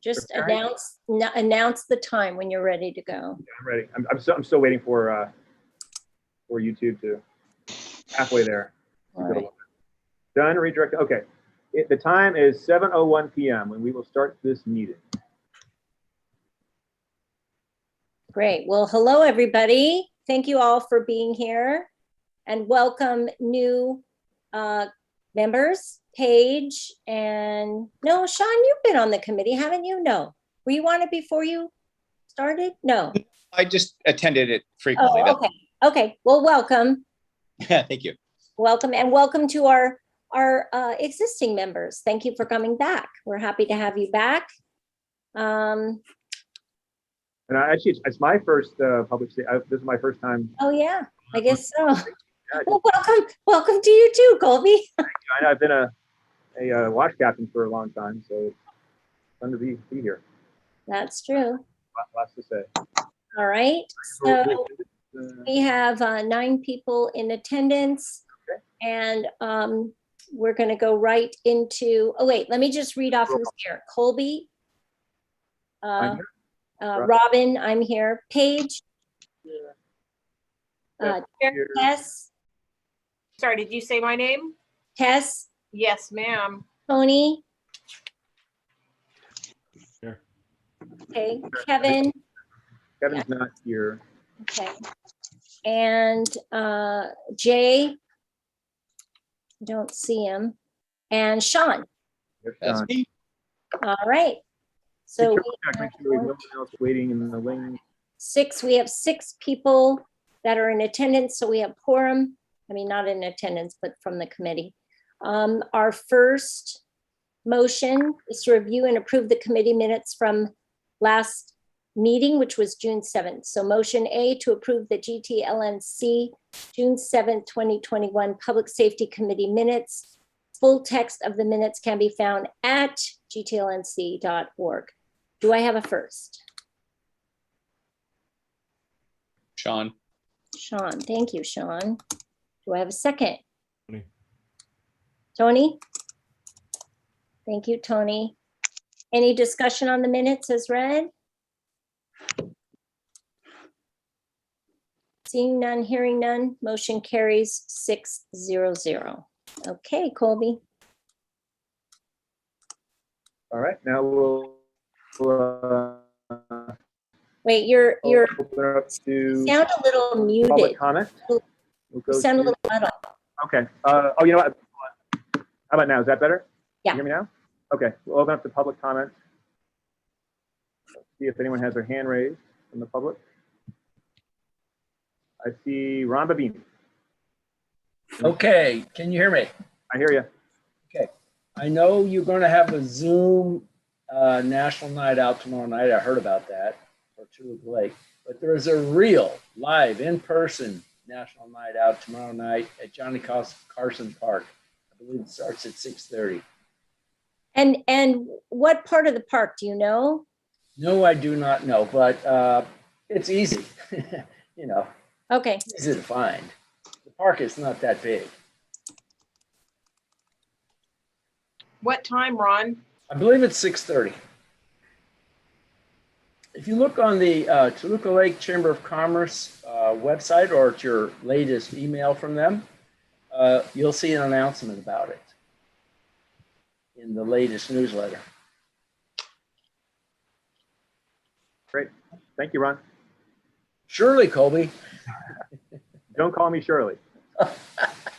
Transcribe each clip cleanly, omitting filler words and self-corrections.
Just Okay. announce the time when you're ready to go. Yeah, I'm ready. I'm still waiting for YouTube to halfway there. All right. Done. Redirect. Okay. The time is 7:01 p.m. when we will start this meeting. Great. Well, hello, everybody. Thank you all for being here and welcome new members, Paige and no, Sean, you've been on the committee, haven't you? No. Were you on it before you started? No. I just attended it frequently. Oh, okay. Okay. Well, welcome. Thank you. Welcome and welcome to our existing members. Thank you for coming back. We're happy to have you back. And actually, it's my first public. This is my first time. Oh yeah, I guess so. Well, welcome to you too, Colby. I know I've been a watch captain for a long time, so it's fun to be here. That's true. Lots to say. All right. So we have 9 people in attendance, okay. And we're going to go right into. Oh wait, let me just read off who's here. Colby. Robin, I'm here. Paige. Tess. Sorry, did you say my name? Tess. Yes, ma'am. Tony. Here. Okay. Kevin. Kevin's not here. Okay. And Jay. Don't see him. And Sean. That's me. All right. So make sure no one else waiting in the wings. we have 6 people that are in attendance. So we have quorum. I mean, not in attendance, but from the committee. Our first motion is to review and approve the committee minutes from last meeting, which was June 7th. So motion A, to approve the GTLNC June 7th, 2021 Public Safety Committee minutes. Full text of the minutes can be found at gtlnc.org. Do I have a first? Sean. Sean, thank you, Sean. Do I have a second? Tony. Tony? Thank you, Tony. Any discussion on the minutes as read? Seeing none, hearing none, motion carries 6-0-0. Okay, Colby. All right, now we'll Wait, you're open it up to sound a little muted. public comment. You sound a little muddled. Okay. Oh, you know what? How about now? Is that better? Yeah. Can you hear me now? Okay. We'll open up to public comment. Let's see if anyone has their hand raised from the public. I see Ron Babini. Okay, can you hear me? I hear you. Okay, I know you're going to have a Zoom National Night Out tomorrow night. I heard about that for Tulip Lake, but there is a real live in-person National Night Out tomorrow night at Johnny Carson Park. I believe it starts at 6:30. And what part of the park do you know? No, I do not know, but it's easy. You know, Okay. easy to find. The park is not that big. What time, Ron? I believe it's 6:30. If you look on the Toluca Lake Chamber of Commerce website or at your latest email from them, you'll see an announcement about it in the latest newsletter. Great. Thank you, Ron. Shirley, Colby. Don't call me Shirley.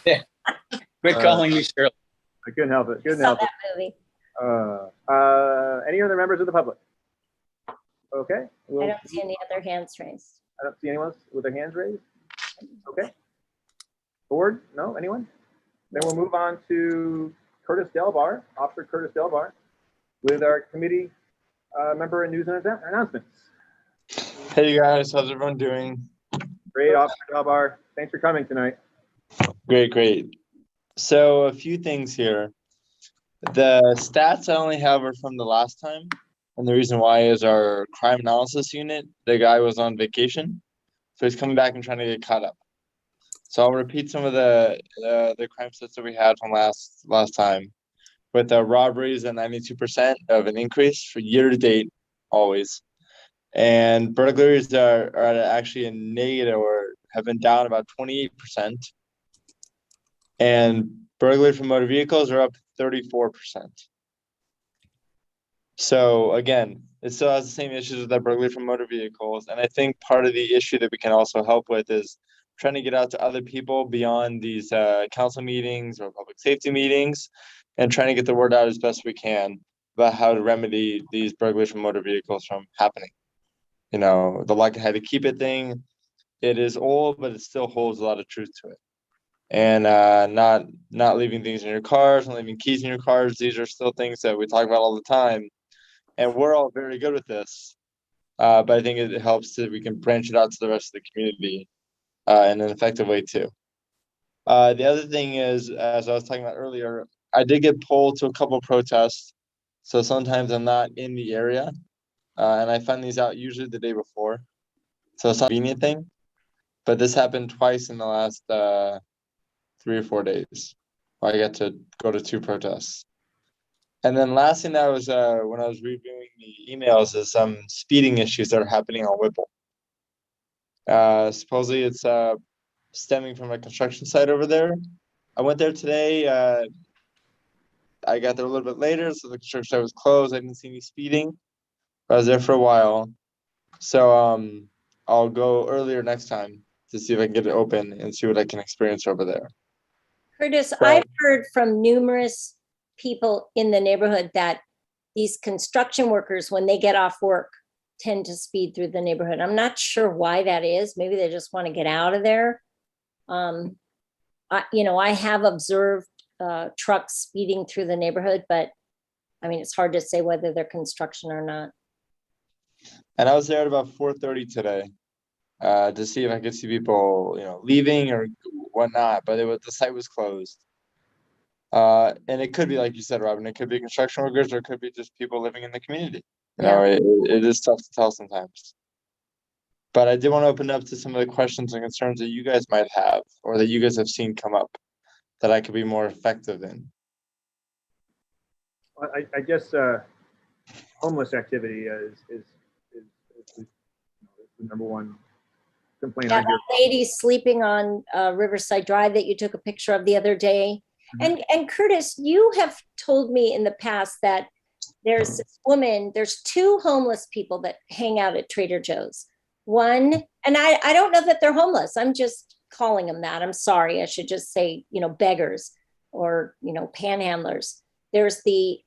Quit calling me Shirley. I couldn't help it. Couldn't Saw help that it. movie. Any other members of the public? Okay. I don't see any other hands raised. I don't see anyone with their hands raised. Okay. Board? No? Anyone? Then we'll move on to Curtis Delbar, Officer Curtis Delbar, with our committee member and news and announcements. Hey guys, how's everyone doing? Great, Officer Delbar. Thanks for coming tonight. Great. So a few things here. The stats I only have are from the last time. And the reason why is our crime analysis unit, the guy was on vacation. So he's coming back and trying to get caught up. So I'll repeat some of the crime stats that we had from last time. with robberies at 92% of an increase for year to date, always. And burglaries are at actually a negative or have been down about 28%. And burglary from motor vehicles are up 34%. So again, it still has the same issues with that burglary from motor vehicles. And I think part of the issue that we can also help with is trying to get out to other people beyond these council meetings or public safety meetings, and trying to get the word out as best we can about how to remedy these burglaries from motor vehicles from happening. You know, the like how to keep it thing, it is old, but it still holds a lot of truth to it. And not leaving things in your cars, not leaving keys in your cars. These are still things that we talk about all the time. And we're all very good with this. But I think it helps that we can branch it out to the rest of the community in an effective way too. The other thing is, as I was talking about earlier, I did get pulled to a couple protests. So sometimes I'm not in the area. And I find these out usually the day before. So it's not a convenient thing. But this happened twice in the last 3 or 4 days. I got to go to 2 protests. And then last thing that was when I was reviewing the emails is some speeding issues that are happening on Whipple. Supposedly it's stemming from a construction site over there. I went there today. I got there a little bit later, so the construction site was closed. I didn't see any speeding. I was there for a while. So I'll go earlier next time to see if I can get it open and see what I can experience over there. Curtis, I've heard from numerous people in the neighborhood that these construction workers, when they get off work, tend to speed through the neighborhood. I'm not sure why that is. Maybe they just want to get out of there. I have observed trucks speeding through the neighborhood, but I mean, it's hard to say whether they're construction or not. And I was there at about 4:30 today to see if I could see people, leaving or whatnot, but the site was closed. And it could be, like you said, Robin, it could be construction workers or it could be just people living in the community. It is tough to tell sometimes. But I did want to open up to some of the questions and concerns that you guys might have or that you guys have seen come up that I could be more effective in. I guess homeless activity is the number one complaint I Yeah, hear. that lady sleeping on Riverside Drive that you took a picture of the other day. And Curtis, you have told me in the past that there's this woman, there's 2 homeless people that hang out at Trader Joe's. One, and I don't know that they're homeless. I'm just calling them that. I'm sorry. I should just say, beggars or, panhandlers. There's the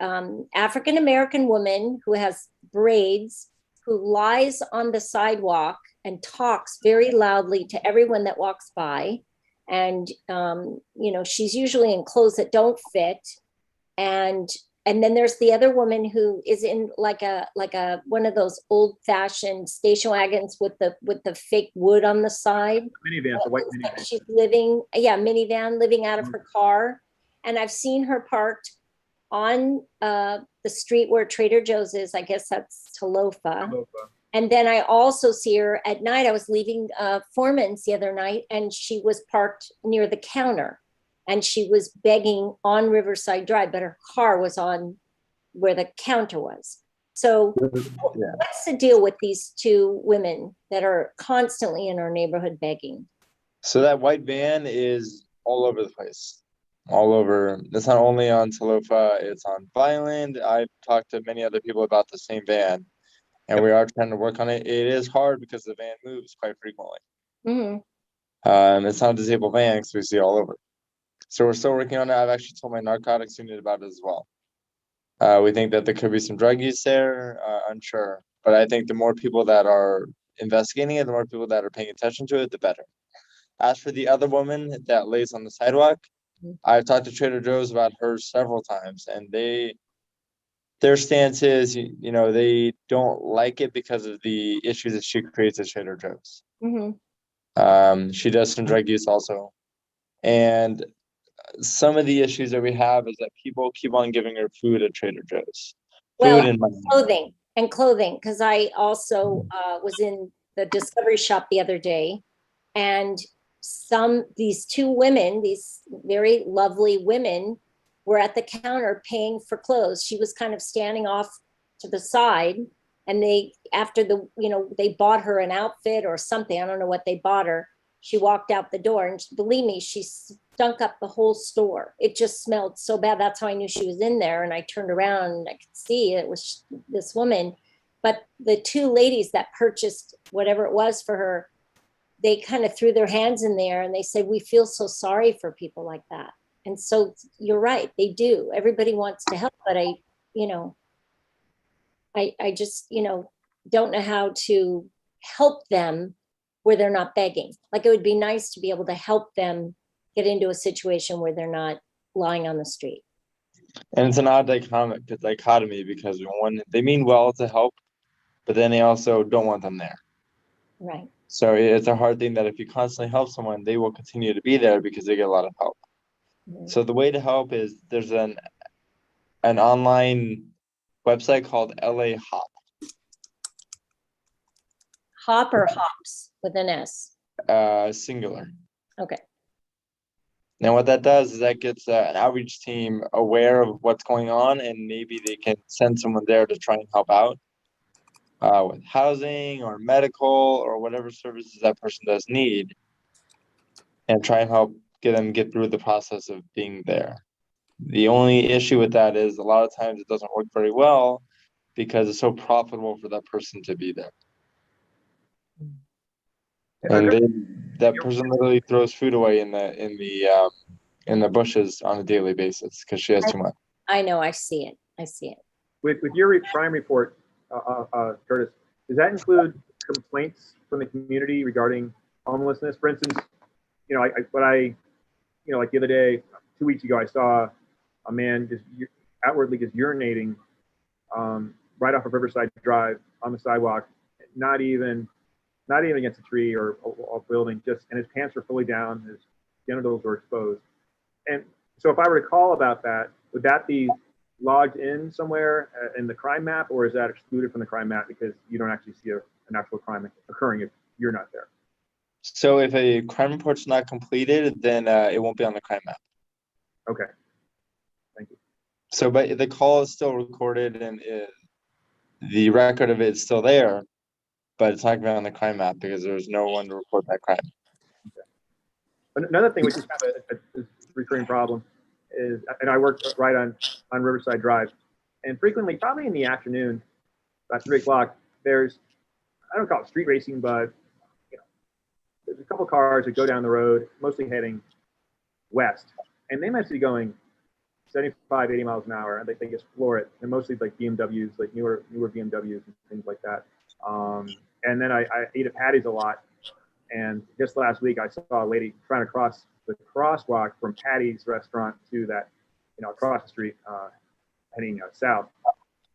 African-American woman who has braids, who lies on the sidewalk and talks very loudly to everyone that walks by. And, she's usually in clothes that don't fit. And then there's the other woman who is in like a one of those old fashioned station wagons with the fake wood on the side. Minivan, the white minivan. She's minivan, living out of her car. And I've seen her parked on the street where Trader Joe's is. I guess that's Talofa. And then I also see her at night. I was leaving Foreman's the other night, and she was parked near the counter. And she was begging on Riverside Drive, but her car was on where the counter was. So what's the deal with these 2 women that are constantly in our neighborhood begging? So that white van is all over the place. All over. It's not only on Talofa, it's on Vineland. I've talked to many other people about the same van, and we are trying to work on it. It is hard because the van moves quite frequently. It's not a disabled van because we see it all over. So we're still working on it. I've actually told my narcotics unit about it as well. We think that there could be some drug use there, unsure. But I think the more people that are investigating it, the more people that are paying attention to it, the better. As for the other woman that lays on the sidewalk, I've talked to Trader Joe's about her several times, and their stance is, they don't like it because of the issues that she creates at Trader Joe's. She does some drug use also. And some of the issues that we have is that people keep on giving her food at Trader Joe's. Well, Food and money. clothing, because I also was in the Discovery Shop the other day, and these 2 women, these very lovely women, were at the counter paying for clothes. She was kind of standing off to the side, and they, after the, they bought her an outfit or something. I don't know what they bought her. She walked out the door, and believe me, she stunk up the whole store. It just smelled so bad. That's how I knew she was in there. And I turned around and I could see it was this woman. But the two ladies that purchased whatever it was for her, they kind of threw their hands in there and they said, we feel so sorry for people like that. And so you're right, they do. Everybody wants to help, but I just, don't know how to help them where they're not begging. Like, it would be nice to be able to help them get into a situation where they're not lying on the street. And it's an odd dichotomy because one, they mean well to help, but then they also don't want them there. Right. So it's a hard thing that if you constantly help someone, they will continue to be there because they get a lot of help. Mhm. So the way to help is there's an online website called LA Hop. Hop or hops with an S? Singular. Okay. Now what that does is that gets an outreach team aware of what's going on, and maybe they can send someone there to try and help out with housing or medical or whatever services that person does need, and try and help get through the process of being there. The only issue with that is a lot of times it doesn't work very well because it's so profitable for that person to be there. And that person literally throws food away in the bushes on a daily basis because she has too much. I know, I see it. I see it. With your crime report, Curtis, does that include complaints from the community regarding homelessness? For instance, like the other day, 2 weeks ago, I saw a man just outwardly just urinating right off of Riverside Drive on the sidewalk, not even against a tree or a building, and his pants were fully down, his genitals were exposed. And so if I were to call about that, would that be logged in somewhere in the crime map, or is that excluded from the crime map because you don't actually see an actual crime occurring if you're not there? So if a crime report's not completed, then it won't be on the crime map. Okay. Thank you. So, but the call is still recorded and the record of it is still there, but it's not going to be on the crime map because there's no one to report that crime. Okay. Another thing, which is kind of a recurring problem, is, and I work right on Riverside Drive, and frequently, probably in the afternoon, about 3 o'clock, there's, I don't call it street racing, but there's a couple cars that go down the road, mostly heading west, and they must be going 75, 80 miles an hour, and they just floor it, and mostly like BMWs, like newer BMWs and things like that. And then I eat at Patty's a lot, and just last week I saw a lady trying to cross the crosswalk from Patty's restaurant to that, across the street, heading south,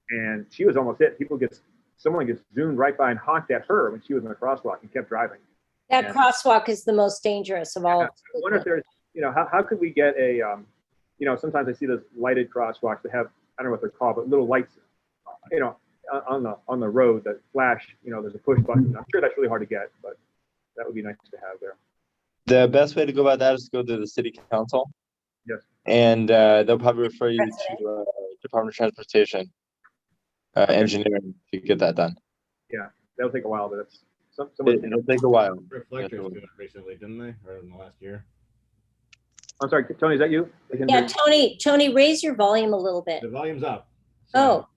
and she was almost hit. Someone just zoomed right by and honked at her when she was in the crosswalk and kept driving. That crosswalk is the most dangerous of all. I wonder if there's, how could we get a, sometimes I see those lighted crosswalks that have, I don't know what they're called, but little lights, on the road that flash, there's a push button. I'm sure that's really hard to get, but that would be nice to have there. The best way to go about that is to go to the city council. Yes. And they'll probably refer you to Department of Transportation, engineering to get that done. Yeah, that'll take a while, but it's It'll take a while. Reflectors did it recently, didn't they? Or in the last year? I'm sorry, Tony, is that you? Yeah, Tony, raise your volume a little bit. The volume's up. Oh.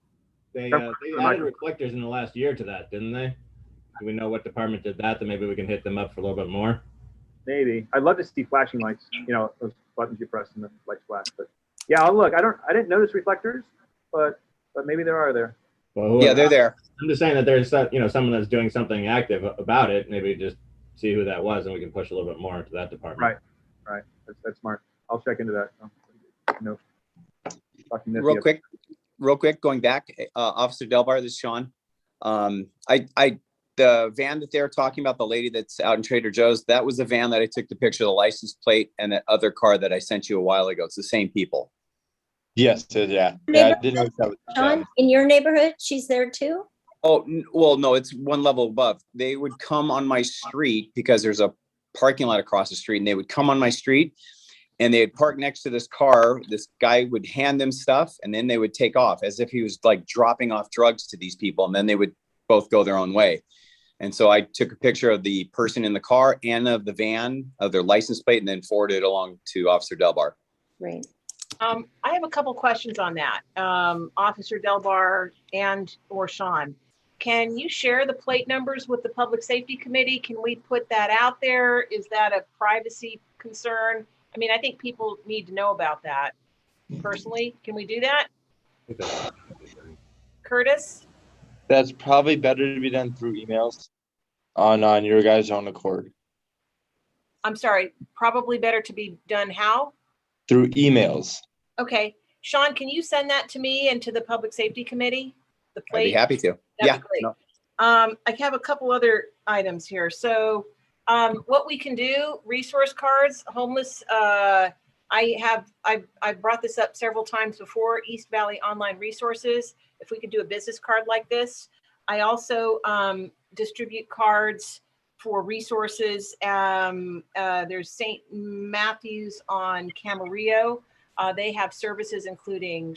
They added reflectors in the last year to that, didn't they? Do we know what department did that? Then maybe we can hit them up for a little bit more. Maybe. I'd love to see flashing lights, those buttons you press and the lights flash. But yeah, I'll look. I didn't notice reflectors, but maybe there are there. Well, yeah, they're there. I'm just saying that there's someone that's doing something active about it. Maybe just see who that was, and we can push a little bit more to that department. Right. That's smart. I'll check into that. Real quick, going back, Officer Delbar, this is Sean. The van that they're talking about, the lady that's out in Trader Joe's, that was the van that I took the picture of the license plate, and that other car that I sent you a while ago. It's the same people. Yes, yeah. I didn't know that was Sean, in your neighborhood, she's there too? Oh, well, no, it's one level above. They would come on my street because there's a parking lot across the street, and they would come on my street, and they'd park next to this car. This guy would hand them stuff, and then they would take off as if he was like dropping off drugs to these people, and then they would both go their own way. And so I took a picture of the person in the car and of the van, of their license plate, and then forwarded it along to Officer Delbar. Great. I have a couple questions on that. Officer Delbar and or Sean, can you share the plate numbers with the Public Safety Committee? Can we put that out there? Is that a privacy concern? I mean, I think people need to know about that personally. Can we do that? Curtis? That's probably better to be done through emails on your guys' own accord. I'm sorry, probably better to be done how? Through emails. Okay. Sean, can you send that to me and to the Public Safety Committee? The I'd be plate? happy to. That'd Yeah. be great. No. I have a couple other items here. So what we can do, resource cards, homeless, I've brought this up several times before, East Valley Online Resources. If we could do a business card like this. I also distribute cards for resources. There's St. Matthew's on Camarillo. They have services including,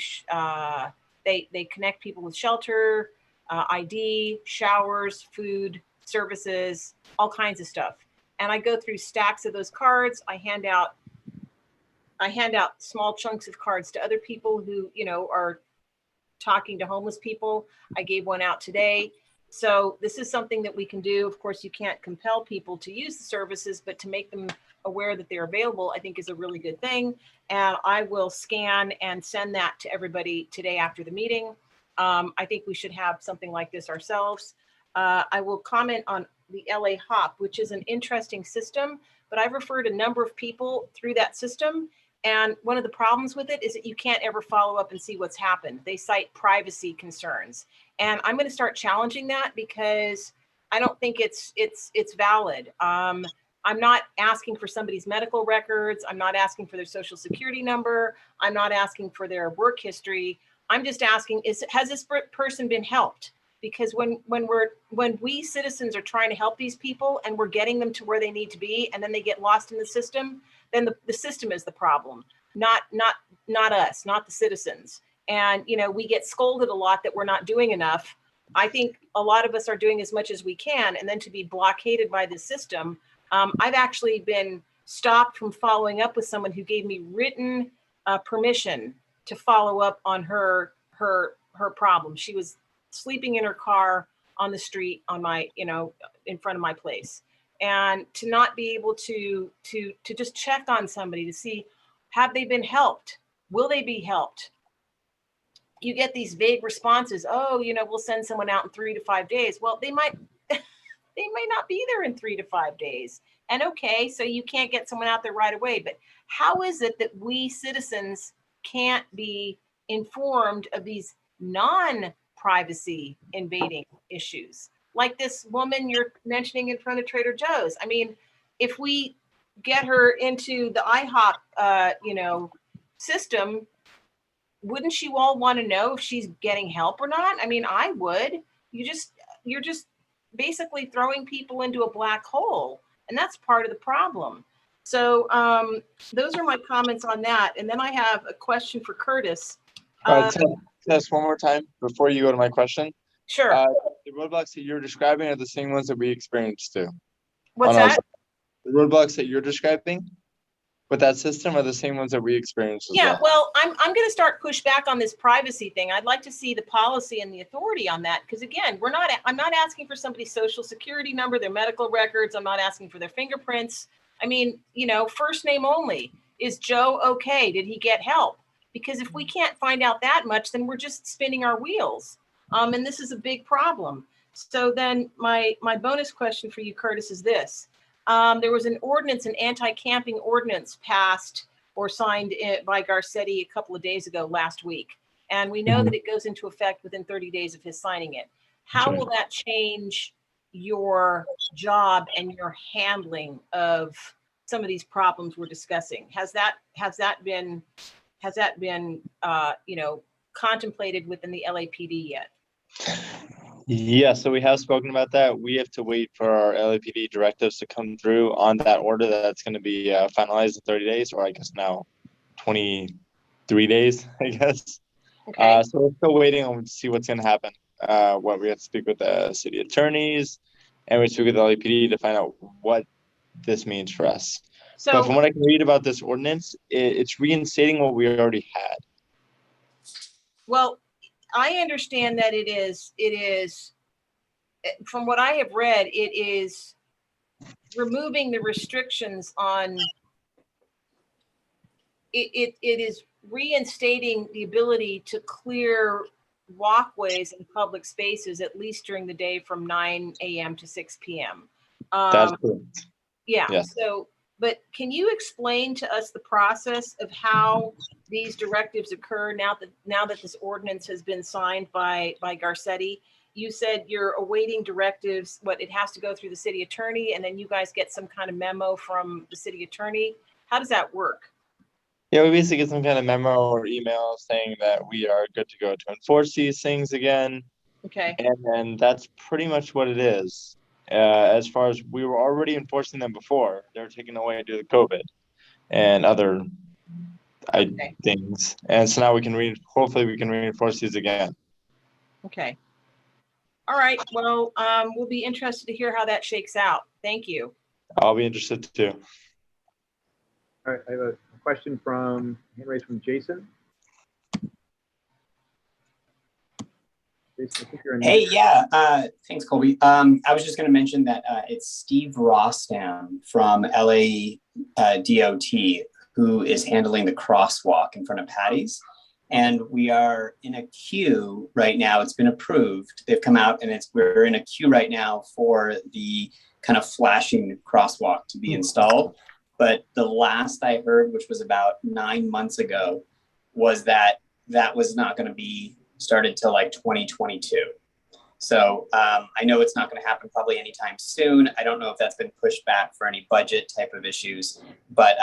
they connect people with shelter, ID, showers, food, services, all kinds of stuff. And I go through stacks of those cards. I hand out small chunks of cards to other people who, you know, are talking to homeless people. I gave one out today. So this is something that we can do. Of course, you can't compel people to use the services, but to make them aware that they're available, I think is a really good thing. And I will scan and send that to everybody today after the meeting. I think we should have something like this ourselves. I will comment on the LA HOP, which is an interesting system, but I've referred a number of people through that system. And one of the problems with it is that you can't ever follow up and see what's happened. They cite privacy concerns. And I'm going to start challenging that because I don't think it's valid. I'm not asking for somebody's medical records. I'm not asking for their social security number. I'm not asking for their work history. I'm just asking, has this person been helped? Because when we citizens are trying to help these people and we're getting them to where they need to be, and then they get lost in the system, then the system is the problem, not us, not the citizens. And, you know, we get scolded a lot that we're not doing enough. I think a lot of us are doing as much as we can, and then to be blockaded by this system. I've actually been stopped from following up with someone who gave me written permission to follow up on her problem. She was sleeping in her car on the street on my, you know, in front of my place. And to not be able to just check on somebody to see, have they been helped? Will they be helped? You get these vague responses. Oh, you know, we'll send someone out in 3 to 5 days. Well, they might not be there in 3 to 5 days. And okay, so you can't get someone out there right away. But how is it that we citizens can't be informed of these non-privacy invading issues? Like this woman you're mentioning in front of Trader Joe's. I mean, if we get her into the IHOP, you know, system, wouldn't you all want to know if she's getting help or not? I mean, I would. You're just basically throwing people into a black hole, and that's part of the problem. So those are my comments on that. And then I have a question for Curtis. Test one more time before you go to my question. Sure. The roadblocks that you're describing are the same ones that we experienced too. What's that? The roadblocks that you're describing with that system are the same ones that we experienced as Yeah, well, I'm going to start push back on this privacy thing. I'd like to see the policy and the authority on that. Because again, I'm not asking for somebody's social security number, their medical records. I'm not asking for their fingerprints. I mean, you know, first name only. Is Joe okay? Did he get help? Because if we can't find out that much, then we're just spinning our wheels. And this is a big problem. So then my bonus question for you, Curtis, is this. There was an ordinance, an anti-camping ordinance passed or signed by Garcetti a couple of days ago last week. And we know that it goes into effect within 30 days of his signing it. How will that change your job and your handling of some of these problems we're discussing? Has that been you know, contemplated within the LAPD yet? Yeah, so we have spoken about that. We have to wait for our LAPD directives to come through on that order that's going to be finalized in 30 days, or I guess now 23 days, I guess. Okay. So we're still waiting on to see what's going to happen. What we have to speak with the city attorneys, and we speak with the LAPD to find out what this means for us. But from So, what I can read about this ordinance, it's reinstating what we already had. well, I understand that it is, from what I have read, it is removing the restrictions on, it is reinstating the ability to clear walkways and public spaces, at least during the day from 9 a.m. to 6 p.m. That's correct. Yeah, Yeah. so, but can you explain to us the process of how these directives occur now that this ordinance has been signed by Garcetti? You said you're awaiting directives, it has to go through the city attorney, and then you guys get some kind of memo from the city attorney. How does that work? Yeah, we basically get some kind of memo or email saying that we are good to go to enforce these things again. Okay, And then that's pretty much what it is. As far as we were already enforcing them before, they were taken away due to COVID and other Okay. things. And so now we can hopefully we can reinforce these again. okay. All right, well, we'll be interested to hear how that shakes out. Thank you. I'll be interested too. All right, I have a question hand raised from Jason. Jason, I think you're Hey, unmuted. yeah, thanks, Colby. I was just going to mention that it's Steve Rostam from LA DOT who is handling the crosswalk in front of Patty's. And we are in a queue right now. It's been approved. They've come out and we're in a queue right now for the kind of flashing crosswalk to be installed. But the last I heard, which was about 9 months ago, was that was not going to be started till like 2022. So I know it's not going to happen probably anytime soon. I don't know if that's been pushed back for any budget type of issues, but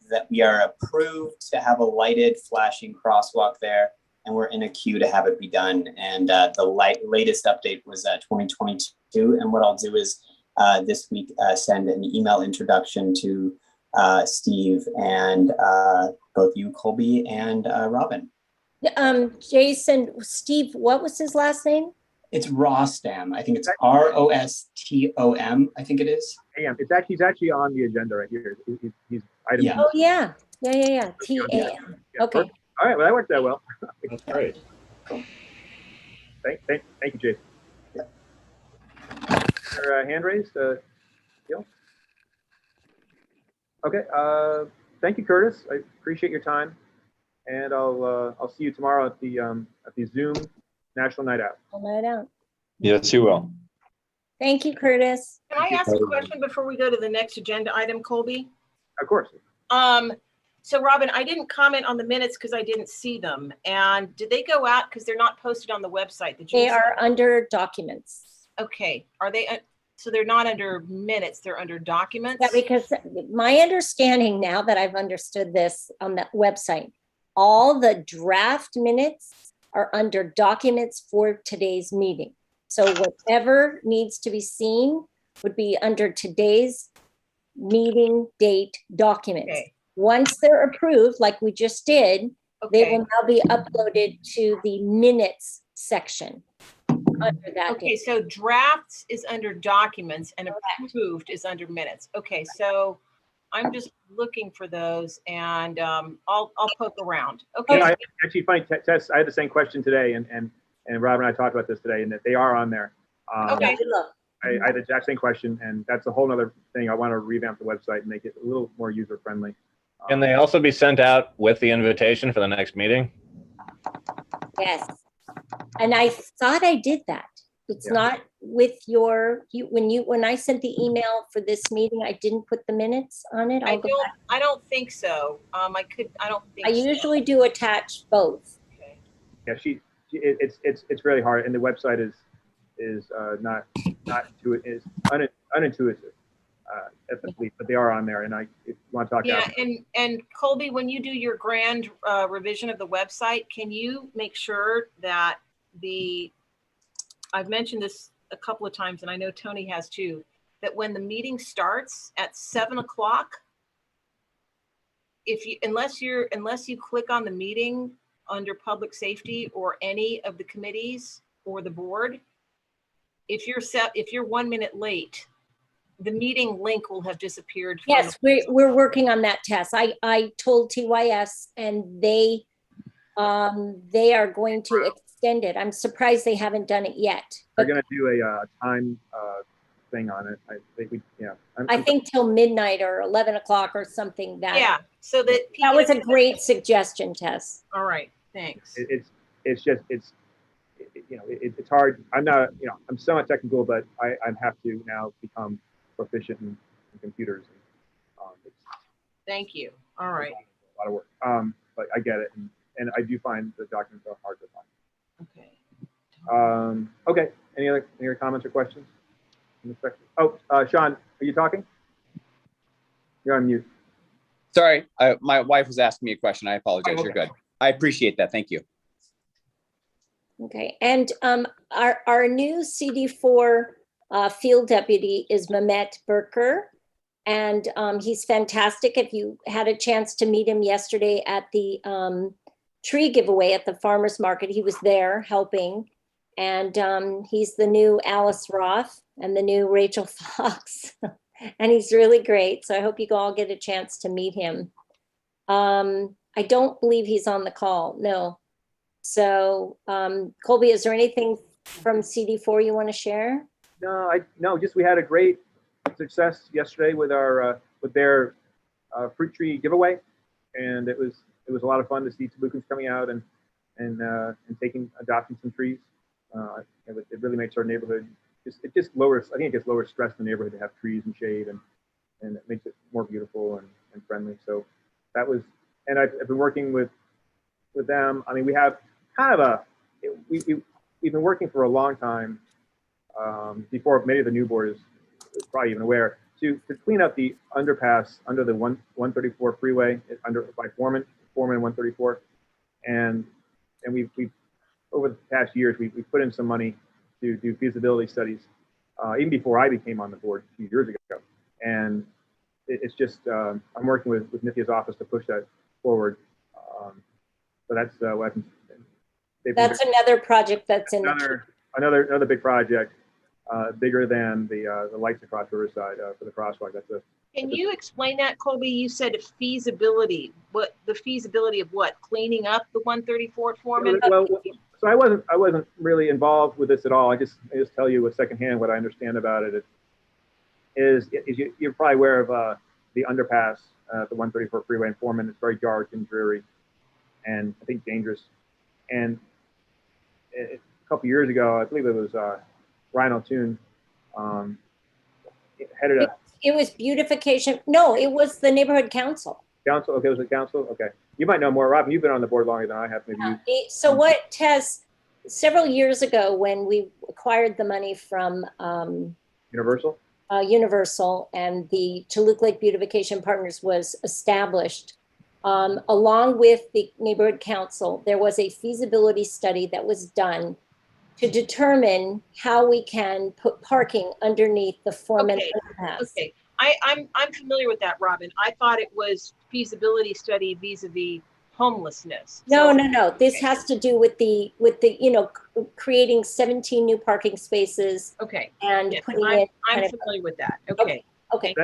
that we are approved to have a lighted flashing crosswalk there, and we're in a queue to have it be done. And the latest update was 2022. And what I'll do is this week send an email introduction to Steve and both you, Colby, and Robin. Jason, Steve, what was his last name? It's Rostam. I think it's Rostom. I think it is. AM. He's actually on the agenda right here. He's item. Yeah. Oh, yeah. Yeah. TAM. Yeah, Okay. all right, well, that worked out well. That's great. Thank you, Jason. Your hand raised, Gil? Okay, thank you, Curtis. I appreciate your time. And I'll see you tomorrow at the Zoom National Night Out. I'll note out. Yes, you will. Thank you, Curtis. Can I ask a question before we go to the next agenda item, Colby? Of course. So Robin, I didn't comment on the minutes because I didn't see them. And did they go out because they're not posted on the website? They are under documents. Okay. Are they? So they're not under minutes, they're under documents? Yeah, because my understanding now that I've understood this on that website, all the draft minutes are under documents for today's meeting. So whatever needs to be seen would be under today's meeting date documents. Okay. Once they're approved, like we just did, they Okay. will now be uploaded to the minutes section under that. Okay, date. so drafts is under documents and approved is under minutes. Okay, so I'm just looking for those and I'll poke around. Okay. You know, actually, funny, Tess, I had the same question today, and Rob and I talked about this today, and that they are on there. Okay. Good luck. I had the exact same question, and that's a whole other thing. I want to revamp the website and make it a little more user-friendly. Can they also be sent out with the invitation for the next meeting? Yes. And I thought I did that. It's Yeah. not with when I sent the email for this meeting, I didn't put the minutes on it. I I'll go back. don't think so. I don't think I so. usually do attach both. Okay. Yeah, it's really hard, and the website is not is unintuitive at the least, but they are on there, and if you want to talk Yeah, about and Colby, when you do your grand revision of the website, can you make sure that the I've mentioned this a couple of times, and I know Tony has too, that when the meeting starts at 7 o'clock, unless you click on the meeting under public safety or any of the committees or the board, if you're 1 minute late, the meeting link will have disappeared. Yes, we're working on that, Tess. I told TYS and they are going to extend it. I'm surprised they haven't done it yet. They're going to do a time thing on it. I think we, yeah. I think till midnight or 11 o'clock or something. Yeah, so that that was a great suggestion, Tess. All right, thanks. It's hard. I'm not, I'm somewhat technical, but I have to now become proficient in computers. And, thank you. All right. A lot of work. But I get it, and I do find the documents are hard to find. Okay. Okay. Any other comments or questions? Oh, Sean, are you talking? You're on mute. Sorry, my wife was asking me a question. I apologize. Oh, okay. You're good. I appreciate that. Thank you. Okay, and our new CD4 field deputy is Mehmet Berker, and he's fantastic. If you had a chance to meet him yesterday at the tree giveaway at the farmer's market, he was there helping. And he's the new Alice Roth and the new Rachel Fox. And he's really great. So I hope you all get a chance to meet him. I don't believe he's on the call. No. So Colby, is there anything from CD4 you want to share? No, just we had a great success yesterday with their fruit tree giveaway. And it was a lot of fun to see Tobukans coming out and adopting some trees. It really makes our neighborhood it just lowers. I think it gets lower stress in the neighborhood to have trees and shade, and it makes it more beautiful and friendly. So that was, and I've been working with them. I mean, we have kind of we've been working for a long time before many of the new board is probably even aware to clean up the underpass under the 134 freeway by Foreman 134, and we've over the past years, we put in some money to do feasibility studies, even before I became on the board a few years ago. And it's just, I'm working with Nithya's office to push that forward. So that's what I've been. That's another project that's in another big project, bigger than the lights across Riverside for the crosswalk. Can you explain that, Colby? You said feasibility. What the feasibility of what? Cleaning up the 134 Foreman? Well, so I wasn't really involved with this at all. I just tell you with secondhand what I understand about it. You're probably aware of the underpass, the 134 freeway in Foreman. It's very dark and dreary, and I think dangerous. And a couple years ago, I believe it was Ryan O'Toole headed up. It was beautification. No, it was the neighborhood council. Council, okay, was it council? Okay. You might know more, Robin. You've been on the board longer than I have. Maybe So what, Tess, several years ago when we acquired the money from Universal and the Toluca Lake Beautification Partners was established, along with the neighborhood council, there was a feasibility study that was done to determine how we can put parking underneath the Foreman underpass. Okay. I'm familiar with that, Robin. I thought it was feasibility study vis-a-vis homelessness. No. This has to do with the creating 17 new parking spaces. Okay. And yes, putting I'm familiar with that. Okay. Okay.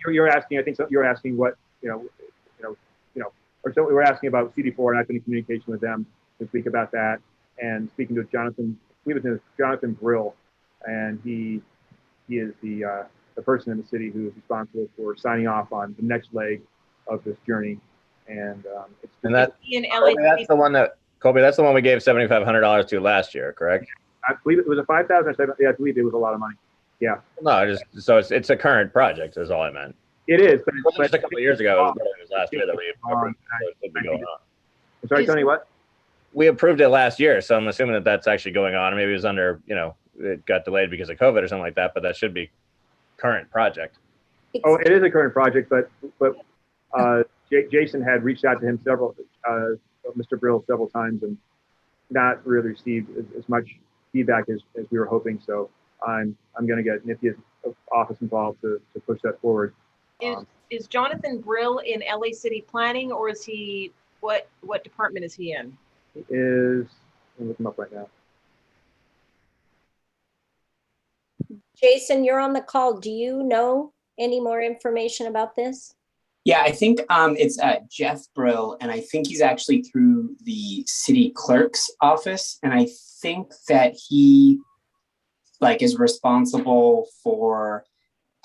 You're asking. I think so, you're asking what or so we were asking about CD4, and I've been in communication with them to speak about that, and speaking to Jonathan. We was with Jonathan Brill, and he is the person in the city who is responsible for signing off on the next leg of this journey. And that's the one that Colby. That's the one we gave $7,500 to last year, correct? I believe it was a 5,000. Yeah, I believe it was a lot of money. Yeah. No, so it's a current project, is all I meant. It is, but just a couple of years ago, it was last year that we approved it. I'm sorry, Tony. What? We approved it last year, so I'm assuming that that's actually going on. Maybe it was under, it got delayed because of COVID or something like that. But that should be current project. Oh, it is a current project, but Jason had reached out to him Mr. Brill several times, and not really received as much feedback as we were hoping. So I'm going to get Nithia's office involved to push that forward. Is Jonathan Brill in LA City Planning, or is he, what department is he in? Is, I'm looking him up right now. Jason, you're on the call. Do you know any more information about this? Yeah, I think it's Jeff Brill, and I think he's actually through the city clerk's office. And I think that he is responsible for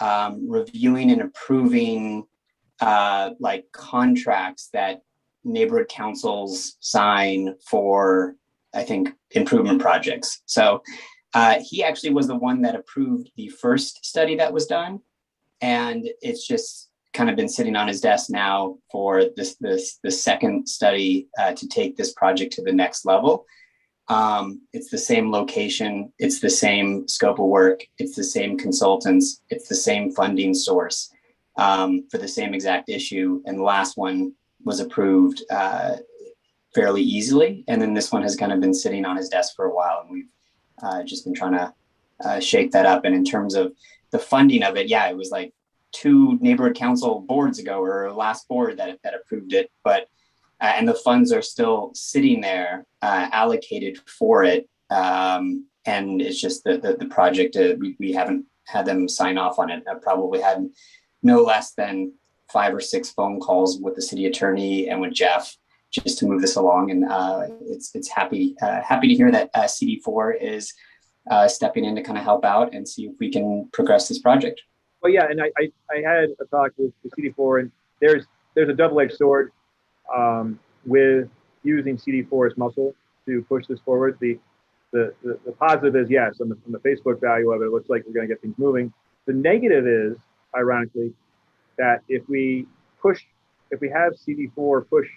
reviewing and approving contracts that neighborhood councils sign for, I think, improvement projects. So he actually was the one that approved the first study that was done. And it's just kind of been sitting on his desk now for the second study to take this project to the next level. It's the same location, it's the same scope of work, it's the same consultants, it's the same funding source for the same exact issue. And the last one was approved fairly easily. And then this one has kind of been sitting on his desk for a while, and we've just been trying to shake that up. And in terms of the funding of it, yeah, it was like 2 neighborhood council boards ago, or last board that approved it, but and the funds are still sitting there allocated for it, and it's just the project we haven't had them sign off on it. I've probably had no less than 5 or 6 phone calls with the city attorney and with Jeff just to move this along, and it's happy to hear that CD4 is stepping in to kind of help out and see if we can progress this project. Well, yeah, and I had a talk with the CD4, and there's a double-edged sword with using CD4 as muscle to push this forward. The positive is, yes, on the Facebook value of it, it looks like we're going to get things moving. The negative is, ironically, that if we have CD4 push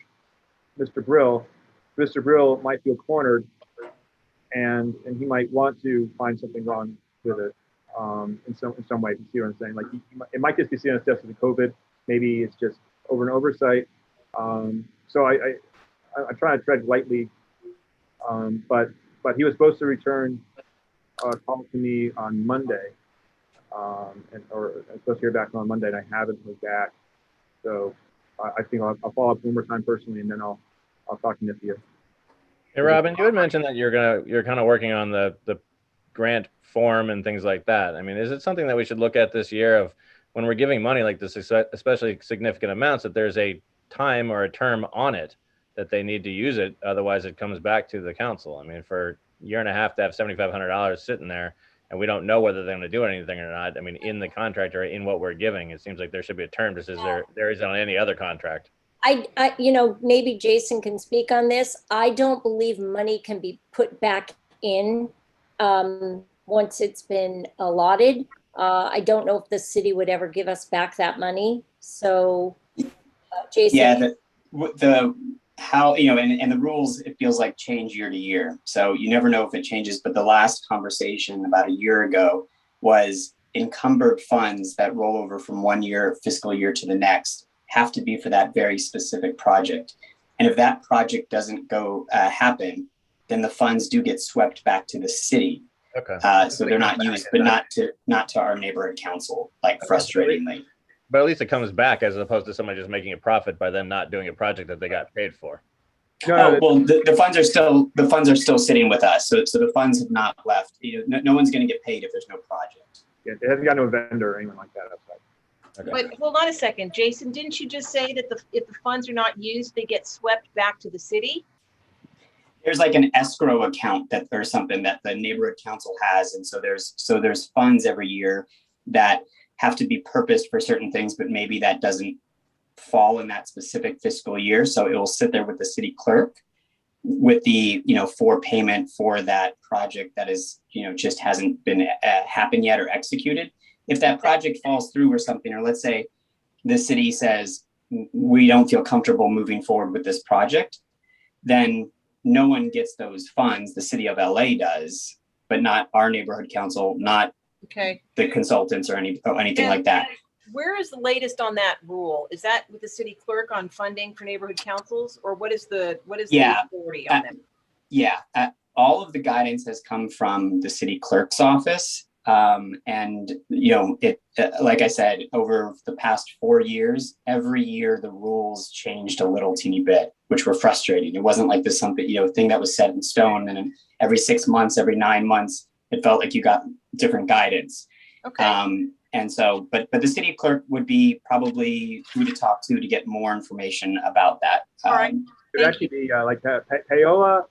Mr. Brill might feel cornered, and he might want to find something wrong with it. In some way, you see what I'm saying? Like it might just be seen as just as a COVID. Maybe it's just over an oversight. So I'm trying to tread lightly. But he was supposed to return a call to me on Monday, or I'm supposed to hear back on Monday, and I haven't heard back. So I think I'll follow up one more time personally, and then I'll talk to Nithya. Hey, Robin, you had mentioned that you're kind of working on the grant form and things like that. I mean, is it something that we should look at this year of when we're giving money like this, especially significant amounts, that there's a time or a term on it that they need to use it? Otherwise, it comes back to the council. I mean, for a year and a half to have $7,500 sitting there and we don't know whether they're going to do anything or not. I mean, in the contract or in what we're giving, it seems like there should be a term just as there is on any other contract. I maybe Jason can speak on this. I don't believe money can be put back in once it's been allotted. I don't know if the city would ever give us back that money. So, Jason. Yeah, how, and the rules, it feels like change year to year. So you never know if it changes, but the last conversation about a year ago was encumbered funds that roll over from one year fiscal year to the next have to be for that very specific project. And if that project doesn't go happen, then the funds do get swept back to the city. Okay. So they're not used, but not to our neighborhood council, like frustratingly. But at least it comes back as opposed to somebody just making a profit by them not doing a project that they got paid for. Well, the funds are still sitting with us, so the funds have not left. No one's going to get paid if there's no project. Yeah, it hasn't got no vendor or anything like that outside. Okay. But hold on a second, Jason, didn't you just say that if the funds are not used, they get swept back to the city? There's like an escrow account or something that the neighborhood council has, and so there's funds every year that have to be purposed for certain things, but maybe that doesn't fall in that specific fiscal year. So it will sit there with the city clerk with the, for payment for that project that is, just hasn't been happened yet or executed. If that project falls through or something, or let's say the city says, we don't feel comfortable moving forward with this project, then no one gets those funds. The city of LA does, but not our neighborhood council, not the consultants or anything like that. Where is the latest on that rule? Is that with the city clerk on funding for neighborhood councils, or what is the authority on them? Yeah, all of the guidance has come from the city clerk's office. And, like I said, over the past 4 years, every year the rules changed a little teeny bit, which were frustrating. It wasn't like this something, thing that was set in stone. And every 6 months, every 9 months, it felt like you got different guidance. Okay. And so, but the city clerk would be probably who to talk to get more information about that. All right. It would actually be like Paola.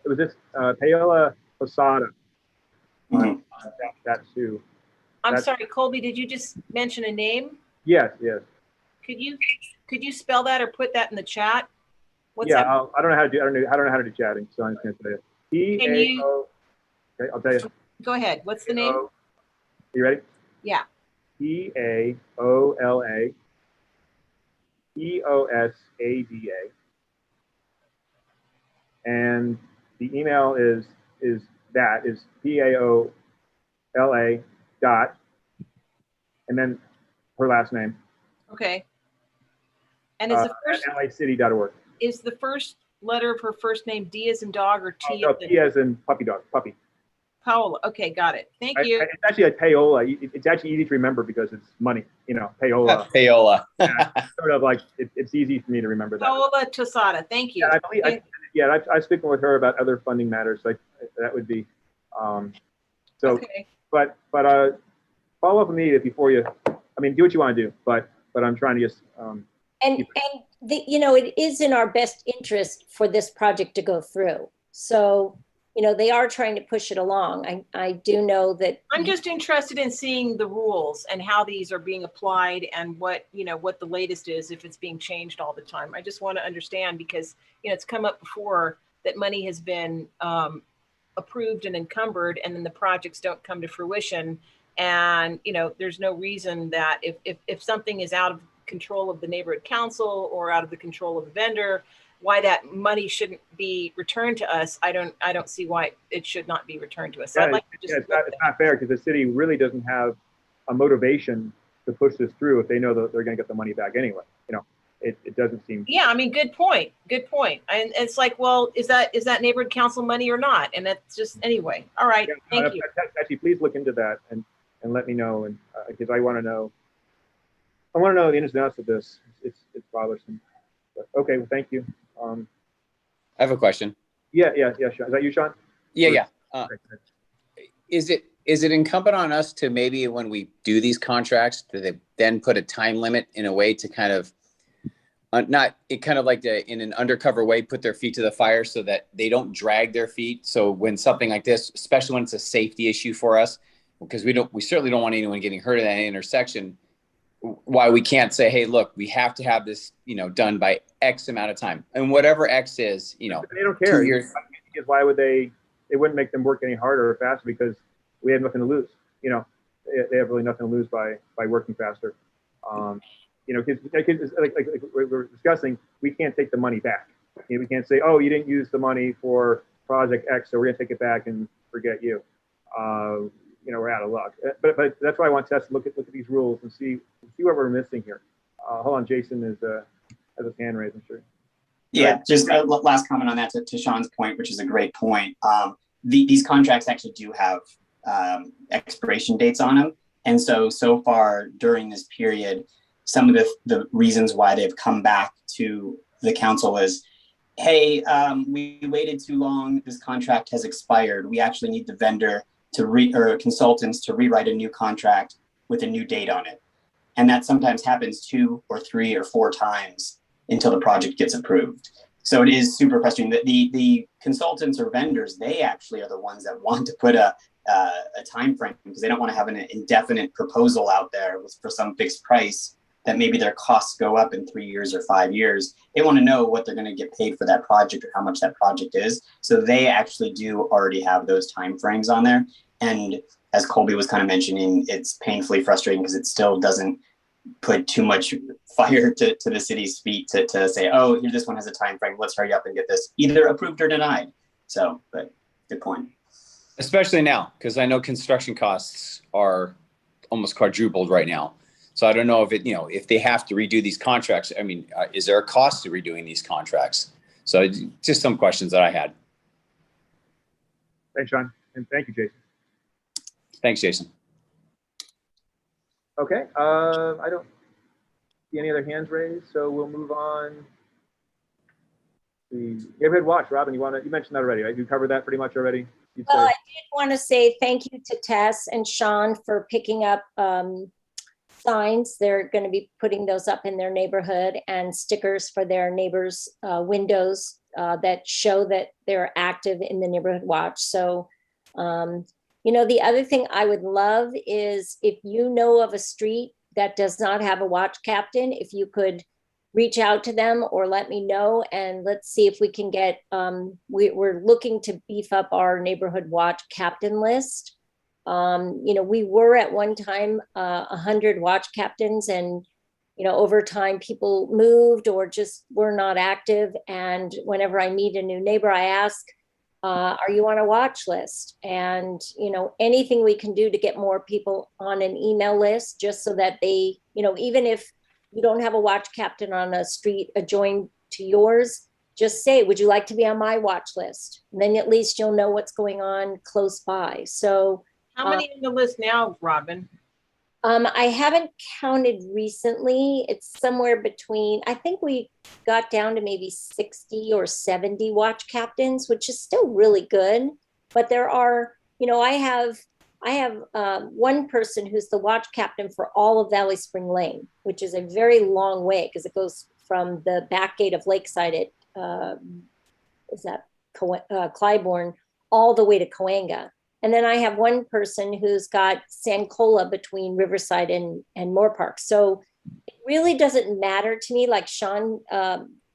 It was this Paola Posada. Mhm. That's who. I'm sorry, Colby, did you just mention a name? Yes, yes. Could you spell that or put that in the chat? What's Yeah, that? I don't know how to do. I don't know how to do chatting, so I'm just gonna say it. Can you- P-A-O. Okay, I'll tell you. Go ahead. What's the name? You ready? Yeah. Paola Eosada. And the email is Paola dot, and then her last name. Okay. And is the At first lacity.org. is the first letter of her first name D as in dog or T No, as in P as in puppy. Paola? Okay, got it. Thank you. It's actually a Paola. It's actually easy to remember because it's money. Paola. Paola. Sort of like it's easy for me to remember that. Paola Tosada. Thank you. Yeah, I believe. I've spoken with her about other funding matters. Like that would be. So, Okay. but follow up with me before you. I mean, do what you want to do, but I'm trying to just. It is in our best interest for this project to go through. So, they are trying to push it along. I do know that. I'm just interested in seeing the rules and how these are being applied and what the latest is, if it's being changed all the time. I just want to understand because, it's come up before that money has been approved and encumbered and then the projects don't come to fruition. And, there's no reason that if something is out of control of the neighborhood council or out of the control of the vendor, why that money shouldn't be returned to us. I don't see why it should not be returned to us. So I'd like to just it's not fair because the city really doesn't have a motivation to push this through if they know that they're going to get the money back anyway. It doesn't seem. Yeah, I mean, good point. Good point. And it's like, well, is that neighborhood council money or not? And that's just anyway. All right. Thank you. Actually, please look into that and let me know, and because I want to know. I want to know the ins and outs of this. It's bothersome. But, okay, well, thank you. I have a question. Yeah, Sean. Is that you, Sean? Yeah. Is it incumbent on us to maybe when we do these contracts to then put a time limit in a way to kind of in an undercover way put their feet to the fire so that they don't drag their feet? So when something like this, especially when it's a safety issue for us, because we certainly don't want anyone getting hurt at that intersection. Why we can't say, hey, look, we have to have this, done by X amount of time, and whatever X is, They don't care. 2 years. Because why would they? It wouldn't make them work any harder or faster because we have nothing to lose. They have really nothing to lose by working faster. Because like we were discussing, we can't take the money back. We can't say, oh, you didn't use the money for project X, so we're gonna take it back and forget you. We're out of luck. But that's why I want Tess to look at these rules and see what we're missing here. Hold on, Jason has his hand raised, I'm sure. Yeah, just a last comment on that to Sean's point, which is a great point. These contracts actually do have expiration dates on them. And so far during this period, some of the reasons why they've come back to the council is, hey, we waited too long. This contract has expired. We actually need the vendor or consultants to rewrite a new contract with a new date on it. And that sometimes happens 2 or 3 or 4 times until the project gets approved. So it is super frustrating that the consultants or vendors, they actually are the ones that want to put a time frame because they don't want to have an indefinite proposal out there for some fixed price that maybe their costs go up in 3 years or 5 years. They want to know what they're going to get paid for that project or how much that project is. So they actually do already have those time frames on there. And as Colby was kind of mentioning, it's painfully frustrating because it still doesn't put too much fire to the city's feet to say, oh, here, this one has a time frame. Let's hurry up and get this either approved or denied. So, but good point. Especially now, because I know construction costs are almost quadrupled right now. So I don't know if they have to redo these contracts. I mean, is there a cost to redoing these contracts? So just some questions that I had. Thanks, Sean, and thank you, Jason. Thanks, Jason. Okay, I don't see any other hands raised, so we'll move on. The neighborhood watch, Robin, you mentioned that already, right? You covered that pretty much already. Well, I did want to say thank you to Tess and Sean for picking up signs. They're going to be putting those up in their neighborhood, and stickers for their neighbors' windows that show that they're active in the neighborhood watch. So, the other thing I would love is if you know of a street that does not have a watch captain, if you could reach out to them or let me know, and let's see if we can get, we're looking to beef up our neighborhood watch captain list. We were at one time 100 watch captains, and over time people moved or just were not active. And whenever I meet a new neighbor, I ask, are you on a watch list? And anything we can do to get more people on an email list, just so that they, even if you don't have a watch captain on a street adjoined to yours, just say, would you like to be on my watch list? And then at least you'll know what's going on close by. So How many on the list now, Robin? I haven't counted recently. It's somewhere between, I think we got down to maybe 60 or 70 watch captains, which is still really good. But there are, I have one person who's the watch captain for all of Valley Spring Lane, which is a very long way because it goes from the back gate of Lakeside at, Clybourne, all the way to Coanga. And then I have one person who's got Sankola between Riverside and Moore Park. So it really doesn't matter to me, like Sean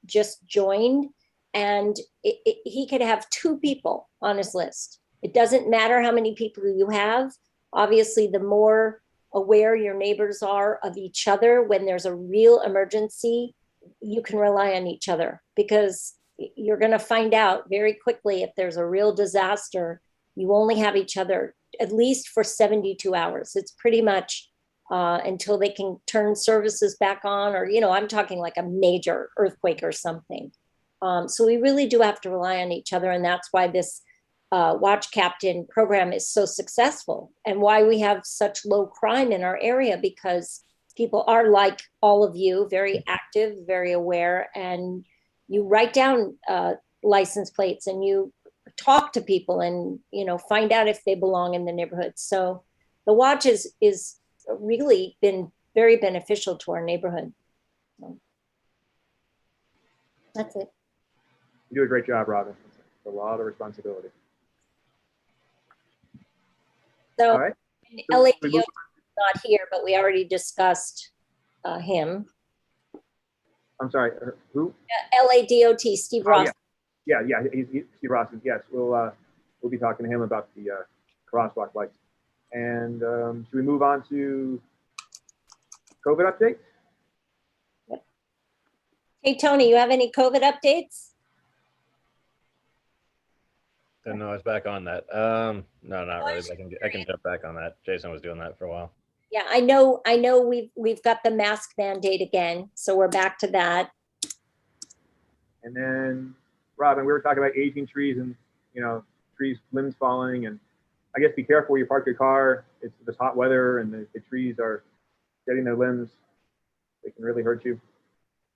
just joined, and he could have 2 people on his list. It doesn't matter how many people you have. Obviously, the more aware your neighbors are of each other, when there's a real emergency, you can rely on each other, because you're going to find out very quickly if there's a real disaster. You only have each other at least for 72 hours. It's pretty much until they can turn services back on, or, I'm talking like a major earthquake or something. So we really do have to rely on each other. And that's why this watch captain program is so successful, and why we have such low crime in our area, because people are, like all of you, very active, very aware, and you write down license plates and you talk to people and, find out if they belong in the neighborhood. So the watch is really been very beneficial to our neighborhood. So that's it. You do a great job, Robin. It's a lot of responsibility. So All right. LADO is not here, but we already discussed him. I'm sorry, who? LADOT, Steve Ross. Yeah, he's Steve Ross. Yes, we'll be talking to him about the crosswalk lights. And should we move on to COVID update? Yep. Hey, Tony, you have any COVID updates? Didn't know I was back on that. No, not really. I can jump back on that. Jason was doing that for a while. Yeah, I know we've got the mask mandate again, so we're back to that. And then, Robin, we were talking about aging trees and, trees, limbs falling, and I guess be careful where you park your car. It's this hot weather and the trees are getting their limbs. They can really hurt you.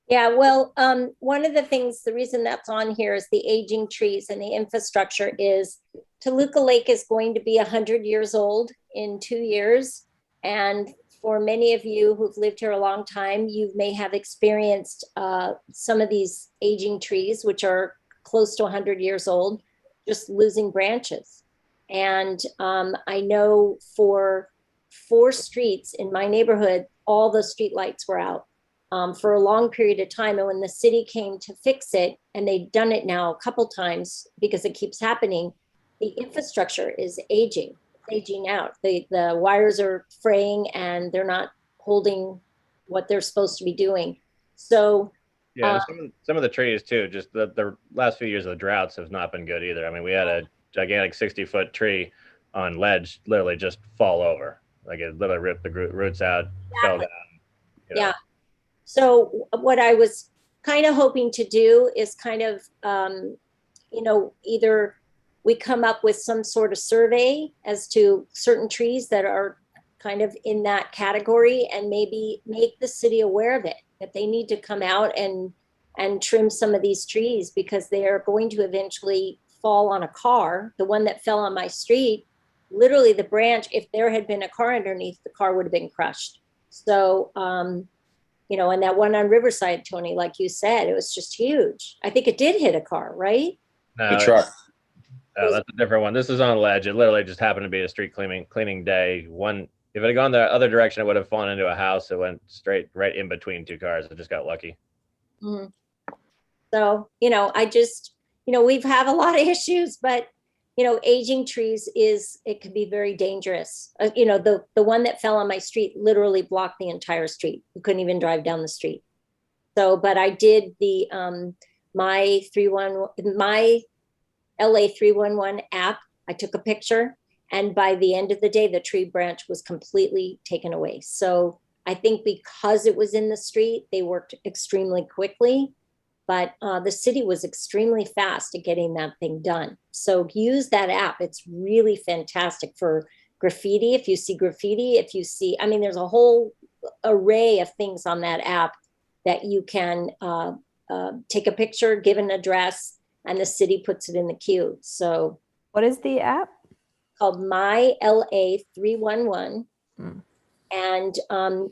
Yeah, well, one of the things, the reason that's on here is the aging trees and the infrastructure is Toluca Lake is going to be 100 years old in 2 years. And for many of you who've lived here a long time, you may have experienced some of these aging trees, which are close to 100 years old, just losing branches. And I know for 4 streets in my neighborhood, all the street lights were out for a long period of time. And when the city came to fix it, and they've done it now a couple times because it keeps happening, the infrastructure is aging out. The wires are fraying and they're not holding what they're supposed to be doing. So yeah, some of the trees too, just the last few years of the droughts have not been good either. I mean, we had a gigantic 60-foot tree on ledge literally just fall over. Like it literally ripped the roots out, fell down. Yeah. So what I was kind of hoping to do is kind of, either we come up with some sort of survey as to certain trees that are kind of in that category, and maybe make the city aware of it, that they need to come out and trim some of these trees because they are going to eventually fall on a car. The one that fell on my street, literally the branch, if there had been a car underneath, the car would have been crushed. So, you know, and that one on Riverside, Tony, like you said, it was just huge. I think it did hit a car, right? No, The truck. no, that's a different one. This is on ledge. It literally just happened to be a street cleaning day. If it had gone the other direction, it would have fallen into a house. It went straight right in between two cars. It just got lucky. Mhm. So, you know, I just, you know, we've had a lot of issues, but, you know, aging trees it could be very dangerous. You know, the one that fell on my street literally blocked the entire street. You couldn't even drive down the street. So, but I did the, my LA 311 app. I took a picture, and by the end of the day, the tree branch was completely taken away. So I think because it was in the street, they worked extremely quickly, but the city was extremely fast at getting that thing done. So use that app. It's really fantastic for graffiti. If you see graffiti, I mean, there's a whole array of things on that app that you can take a picture, give an address, and the city puts it in the queue. So What is the app? called My LA 311. Hmm. And,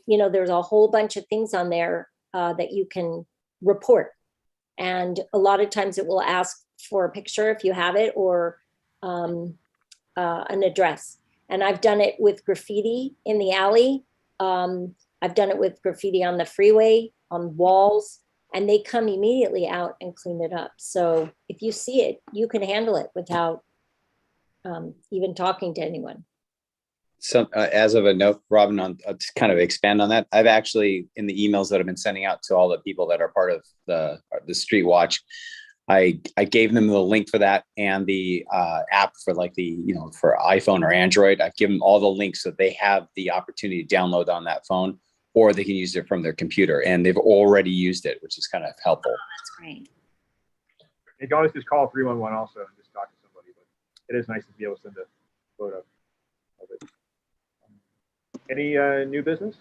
you know, there's a whole bunch of things on there that you can report. And a lot of times it will ask for a picture if you have it, or an address. And I've done it with graffiti in the alley. I've done it with graffiti on the freeway, on walls, and they come immediately out and clean it up. So if you see it, you can handle it without even talking to anyone. So as of a note, Robin, to kind of expand on that, I've actually, in the emails that I've been sending out to all the people that are part of the Street Watch, I gave them the link for that and the app for like the, you know, for iPhone or Android. I've given them all the links so they have the opportunity to download on that phone, or they can use it from their computer, and they've already used it, which is kind of helpful. That's great. You can always just call 311 also and just talk to somebody, but it is nice to be able to send a photo of it. Any new business?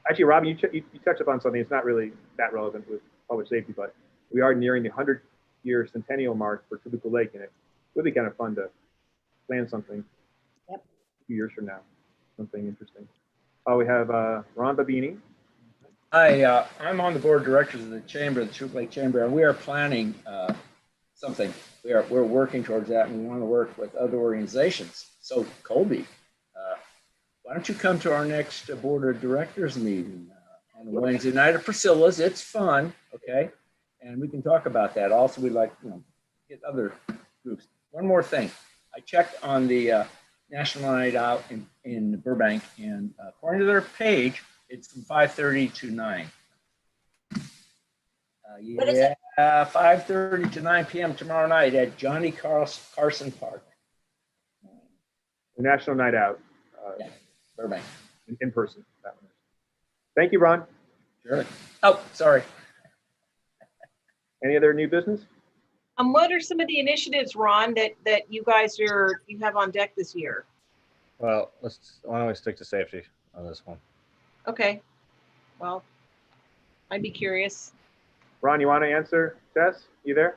Actually, Robin, you touched upon something. It's not really that relevant with public safety, but we are nearing the 100-year centennial mark for Toluca Lake, and it's really kind of fun to plan something. Yep. A few years from now, something interesting. We have Ron Babini. I'm on the board of directors of the Chamber, the Toluca Lake Chamber, and we are planning something. We're working towards that, and we want to work with other organizations. So Colby, why don't you come to our next board of directors meeting on Wednesday night at Priscilla's? It's fun, okay? And we can talk about that. Also, we'd like, you know, get other groups. One more thing. I checked on the National Night Out in Burbank, and according to their page, it's from 5:30 to 9. What is it? 5:30 to 9 p.m. tomorrow night at Johnny Carson Park. The National Night Out. Yeah, Burbank. In person. That one. Thank you, Ron. Sure. Oh, sorry. Any other new business? What are some of the initiatives, Ron, that you guys you have on deck this year? Well, why don't we stick to safety on this one? Okay. Well, I'd be curious. Ron, you want to answer? Tess, you there?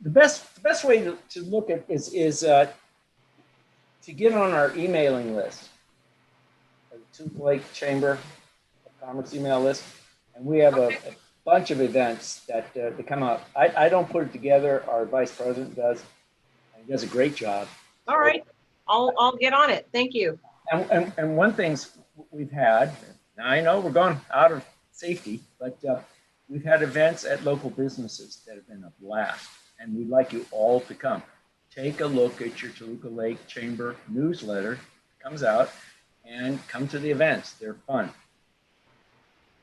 The best way to look at is to get on our emailing list, the Toluca Lake Chamber of Commerce email list, and we have a bunch of events that come out. I don't put it together. Our vice president does, and he does a great job. All right, I'll get on it. Thank you. And one things we've had. Now I know we're going out of safety, but we've had events at local businesses that have been a blast, and we'd like you all to come. Take a look at your Toluca Lake Chamber newsletter. It comes out, and come to the events. They're fun.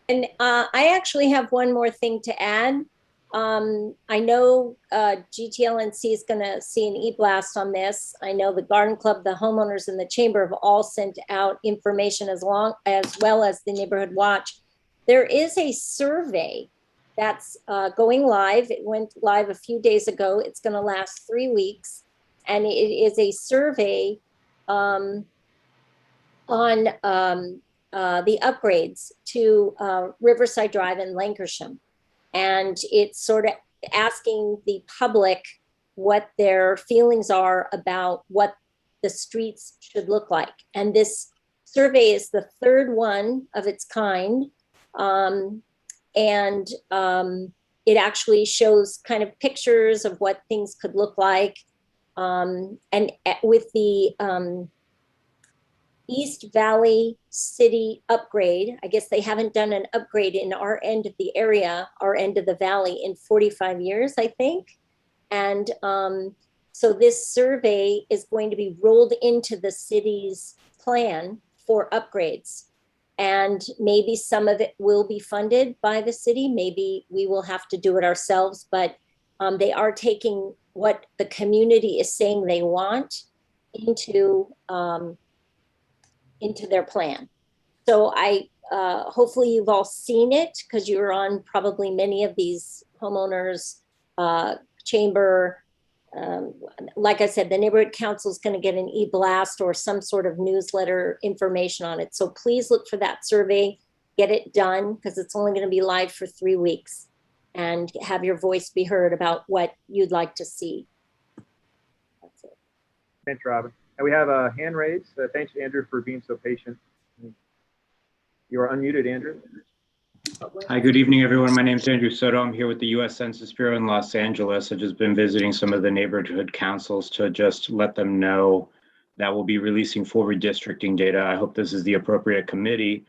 And I actually have one more thing to add. I know GTLNC is going to see an e-blast on this. I know the Garden Club, the homeowners, and the Chamber have all sent out information as well as the Neighborhood Watch. There is a survey that's going live. It went live a few days ago. It's going to last 3 weeks. And it is a survey on the upgrades to Riverside Drive in Lancashire. And it's sort of asking the public what their feelings are about what the streets should look like. And this survey is the third one of its kind. It actually shows kind of pictures of what things could look like. And with the East Valley City upgrade, I guess they haven't done an upgrade in our end of the area, our end of the valley, in 45 years, I think. And so this survey is going to be rolled into the city's plan for upgrades. And maybe some of it will be funded by the city. Themaybe we will have to do it ourselves, but they are taking what the community is saying they want into their plan. So hopefully you've all seen it, because you're on probably many of these homeowners chamber. Like I said, the neighborhood council is going to get an e-blast or some sort of newsletter information on it. So please look for that survey, get it done, because it's only going to be live for 3 weeks, and have your voice be heard about what you'd like to see. That's it. Thanks, Robin. And we have a hand raised. Thanks, Andrew, for being so patient. You are unmuted, Andrew. Hi, good evening, everyone. My name is Andrew Soto. I'm here with the U.S. Census Bureau in Los Angeles. I've just been visiting some of the neighborhood councils to just let them know that we'll be releasing full redistricting data. I hope this is the appropriate committee.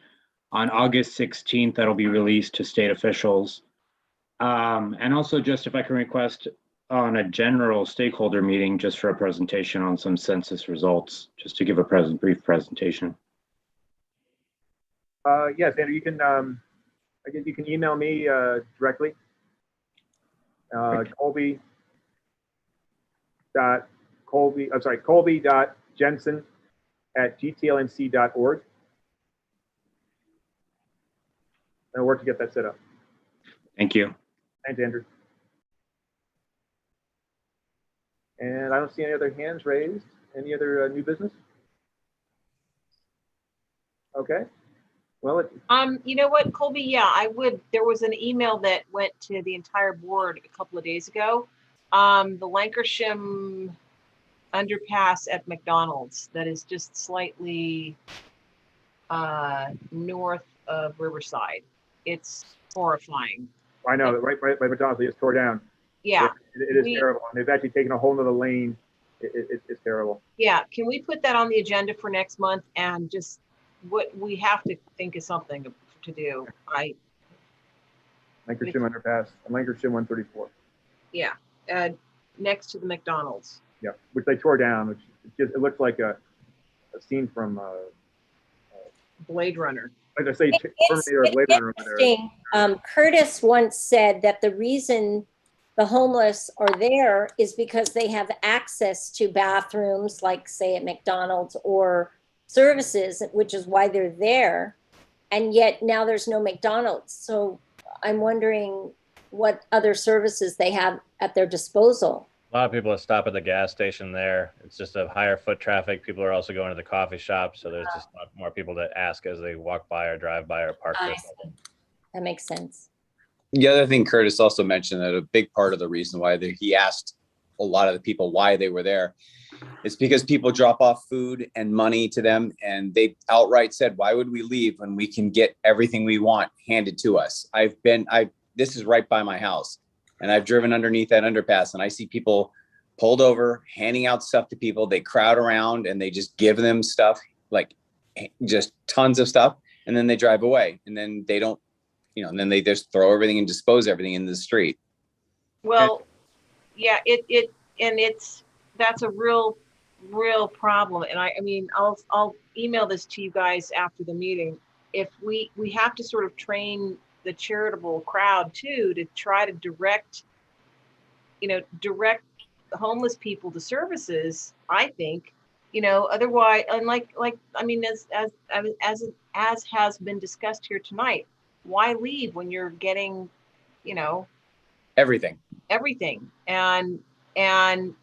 On August 16th, that'll be released to state officials. And also, just if I can request on a general stakeholder meeting, just for a presentation on some census results, just to give a brief presentation. Yes, Andrew, you can email me directly. Colby.jensen@gtlnc.org. And we'll work to get that set up. Thank you. Thanks, Andrew. And I don't see any other hands raised. Any other new business? Okay. Well, you know what, Colby? Yeah, I would. There was an email that went to the entire board a couple of days ago. The Lancashire underpass at McDonald's that is just slightly north of Riverside. It's horrifying. I know that right by McDonald's, it's tore down. Yeah, it is terrible. And they've actually taken a whole nother lane. It's terrible. Yeah, can we put that on the agenda for next month, and just what we have to think of something to do. Lancashire underpass, Lancashire 134. Yeah, next to the McDonald's. Yeah, which they tore down. Which it looks like a scene from Blade Runner. Like I say, Terminator or Blade Runner over there. Curtis once said that the reason the homeless are there is because they have access to bathrooms, like say at McDonald's, or services, which is why they're there. And yet now there's no McDonald's. So I'm wondering what other services they have at their disposal. A lot of people that stop at the gas station there. It's just a higher foot traffic. People are also going to the coffee shop. So there's just a lot more people that ask as they walk by or drive by or park there. That makes sense. The other thing Curtis also mentioned, that a big part of the reason why he asked a lot of the people why they were there, it's because people drop off food and money to them, and they outright said, why would we leave when we can get everything we want handed to us? This is right by my house, and I've driven underneath that underpass, and I see people pulled over, handing out stuff to people. They crowd around and they just give them stuff, like just tons of stuff. And then they drive away, and then they don't, and then they just throw everything and dispose everything in the street. Well, yeah, that's a real problem. And I mean, I'll email this to you guys after the meeting. If we have to sort of train the charitable crowd too, to try to direct the homeless people to services, I think, otherwise, and as has been discussed here tonight, why leave when you're getting, Everything. everything. And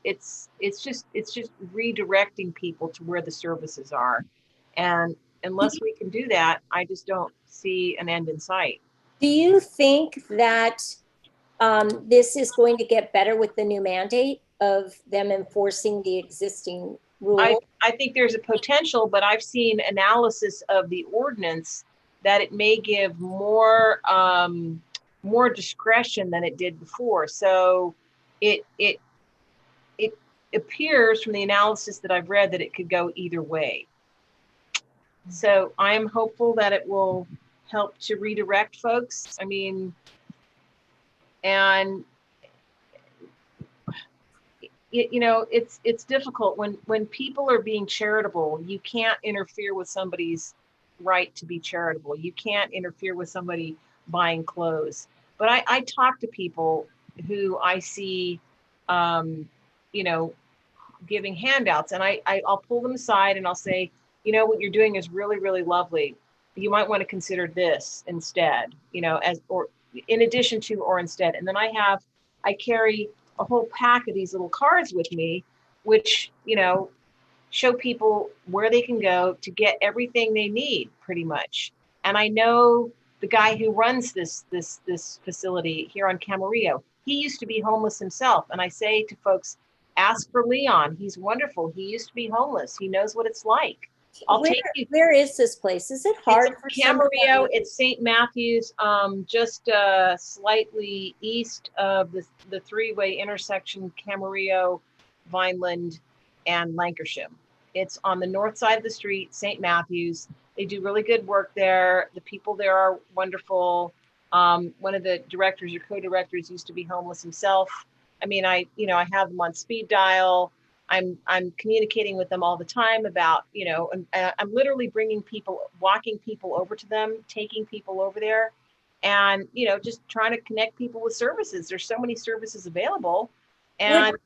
it's just redirecting people to where the services are. And unless we can do that, I just don't see an end in sight. Do you think that this is going to get better with the new mandate of them enforcing the existing rule? I think there's a potential, but I've seen analysis of the ordinance that it may give more more discretion than it did before. So it appears from the analysis that I've read that it could go either way. So I am hopeful that it will help to redirect folks. I mean, and it's difficult when people are being charitable. You can't interfere with somebody's right to be charitable. You can't interfere with somebody buying clothes. But I talk to people who I see, giving handouts, and I'll pull them aside and I'll say, what you're doing is really, really lovely. You might want to consider this instead, as or in addition to or instead. And then I carry a whole pack of these little cards with me, which, show people where they can go to get everything they need pretty much. And I know the guy who runs this facility here on Camarillo, he used to be homeless himself. And I say to folks, ask for Leon. He's wonderful. He used to be homeless. He knows what it's like. Where is this place? Is it hard for Camarillo? It's St. Matthews, just slightly east of the three-way intersection, Camarillo, Vineland, and Lancashire. It's on the north side of the street, St. Matthews. They do really good work there. The people there are wonderful. One of the directors or co-directors used to be homeless himself. I mean, I have them on speed dial. I'm communicating with them all the time about, and I'm literally walking people over to them, taking people over there, and, just trying to connect people with services. There's so many services available. And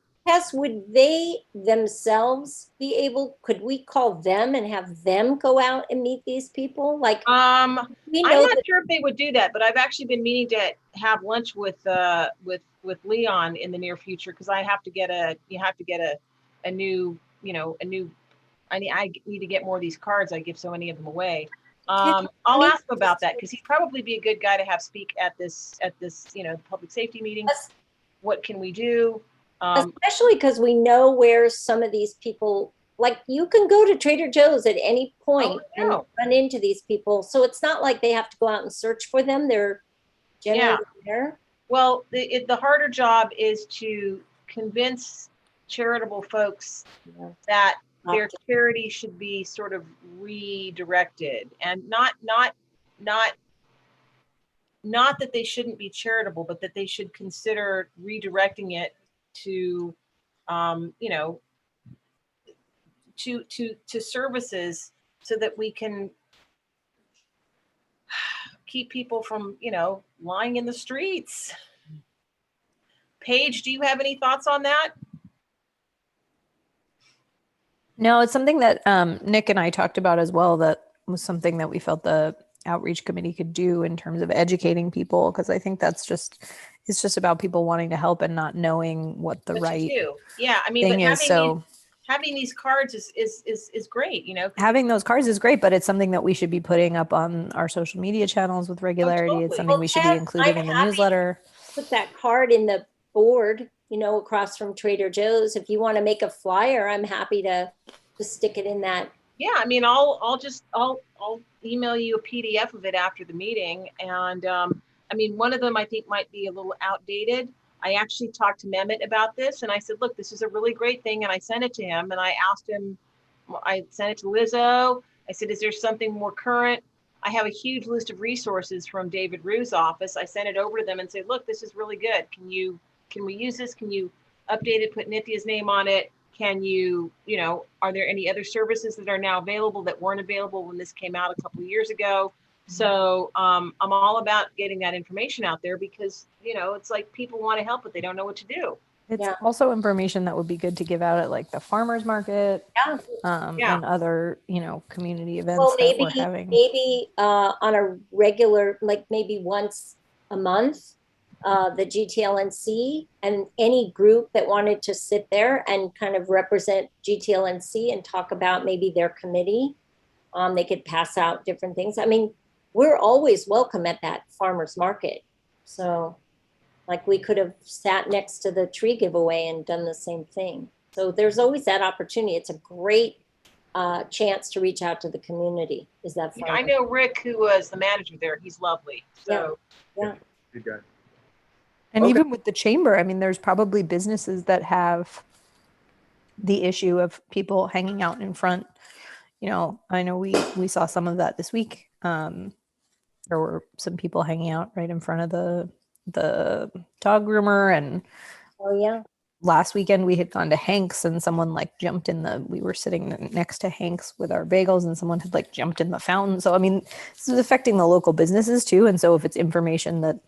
would they themselves be able, could we call them and have them go out and meet these people? Like, I'm not sure if they would do that, but I've actually been meaning to have lunch with Leon in the near future, because I need to get more of these cards. I give so many of them away. I'll ask him about that, because he'd probably be a good guy to have speak at this public safety meeting. What can we do? Especially because we know where some of these people, like, you can go to Trader Joe's at any point and run into these people. So it's not like they have to go out and search for them. They're generally there. Well, the harder job is to convince charitable folks that their charity should be sort of redirected, and not that they shouldn't be charitable, but that they should consider redirecting it to to services, so that we can keep people from lying in the streets. Paige, do you have any thoughts on that? No, it's something that Nick and I talked about as well. That was something that we felt the outreach committee could do in terms of educating people, because I think it's just about people wanting to help and not knowing what the right thing is. So having these cards is great, having those cards is great, but it's something that we should be putting up on our social media channels with regularity. Totally. It's something we should be including in the newsletter. Put that card in the board, across from Trader Joe's. If you want to make a flyer, I'm happy to stick it in that. Yeah, I mean, I'll email you a PDF of it after the meeting. And I mean, one of them I think might be a little outdated. I actually talked to Mehmet about this, and I said, look, this is a really great thing. And I sent it to him, and I asked him, I sent it to Lizzo. I said, is there something more current? I have a huge list of resources from David Rue's office. I sent it over to them and said, look, this is really good. Can we use this? Can you update it, put Nithya's name on it? Can you, are there any other services that are now available that weren't available when this came out a couple of years ago? So I'm all about getting that information out there, because, it's like people want to help, but they don't know what to do. It's also information that would be good to give out at like the farmers market and other, community events that we're having. Maybe on a regular, like maybe once a month, the GTLNC, and any group that wanted to sit there and kind of represent GTLNC and talk about maybe their committee. They could pass out different things. I mean, we're always welcome at that farmer's market. So like we could have sat next to the tree giveaway and done the same thing. So there's always that opportunity. It's a great chance to reach out to the community. Is that fun? I know Rick, who was the manager there. He's lovely. So Yeah. Good guy. And Okay. even with the chamber, I mean, there's probably businesses that have the issue of people hanging out in front. You know, I know we saw some of that this week. There were some people hanging out right in front of the dog groomer, and Oh yeah. last weekend we had gone to Hank's and someone like jumped in we were sitting next to Hank's with our bagels and someone had like jumped in the fountain. So I mean, this is affecting the local businesses too. And so if it's information that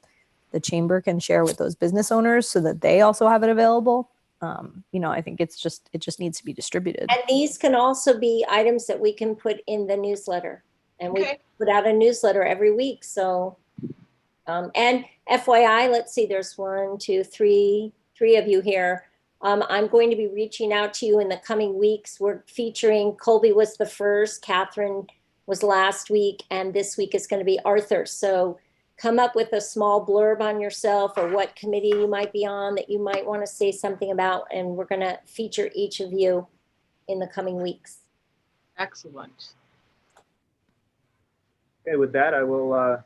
the chamber can share with those business owners so that they also have it available, you know, I think it just needs to be distributed. And these can also be items that we can put in the newsletter, and we Okay. put out a newsletter every week. So, and FYI, let's see, there's three of you here. I'm going to be reaching out to you in the coming weeks. We're featuring, Colby was the first, Catherine was last week, and this week is going to be Arthur. So come up with a small blurb on yourself or what committee you might be on that you might want to say something about, and we're going to feature each of you in the coming weeks. excellent. Okay, with that, I will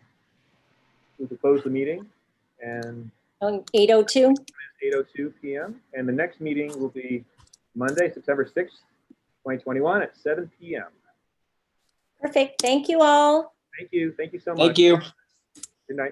close the meeting, and 8:02. 8:02 p.m. And the next meeting will be Monday, September 6th, 2021 at 7 p.m. Perfect. Thank you all. Thank you. Thank you so much. Thank you. Good night.